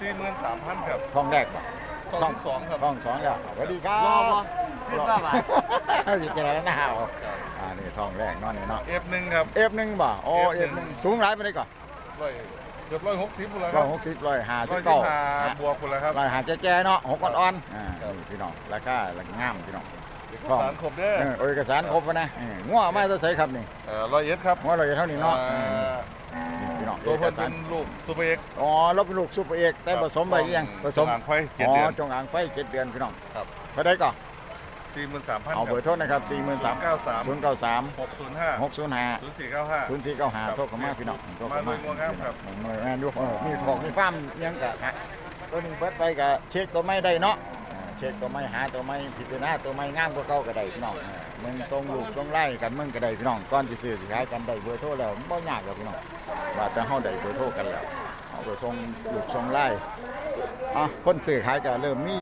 43,000ครับทองแรกบ่ ทองสองครับ ทองสองแล้วสวัสดีครับ รอบ่คิดว่าบ่ วิจารณาเอานี่ทองแรกเนาะนี่เนาะ F1 ครับ F1 บ่โอ้ F1 สูงหลายปานใดก่อน ร้อยเกือบ160พุ่นแล้วค ร้อ รั ย บ หกสิบร้อยห้าสิบ 115 เก้า บวกพุ่นแล้วครับ ร้อยห้าแก่ๆเนาะหกอ่อนๆครับ นี่พี่น้องราคางามพี่น้อง เอกสารครบเด้อ เอกสารครบนะงัวมาจะใส่ครับนี่ 101ครับ งัวเราเท่านี้เนาะนี่พี่น้อง ตัว เอ เพิ่ ก น สา เป็ ร นลูกซูเปอร์เอ็กซ์ อ๋อเราเป็นลูกซุปเปอร์เอกแต่ผสมไปยังผสม จงอางไฟ7 เดือน จงอางไฟ7 เดือนพี่น้อง ครับ เท่าไดก่อน 43,000 เอาเบอร์โทรนะครับ43,093 093 605 605 0495 0495โทรเข้ามาพี่น้องโทรเข้า มาด้วยงัวงามครับ หน่วยงานดูมีของมีฟาร์มยังกะฮะตัวนี้เบิดไปกะเช็คตัวไม้ได้เนาะเช็คตัวไม้หาตัวไม้พิจารณาตัวไม้งามกว่าเก่าก็ได้พี่น้องมึงส่งลูกส่งไล่กันมึงก็ได้พี่น้องก่อนสิซื้อสิขายกันได้เบอร์โทรแล้วมันบ่ยากหรอกพี่น้องว่าแต่เฮาได้เบอร์โทรกันแล้วเอาไปส่งลูกส่งไล่คนซื้อขายก็เริ่มมี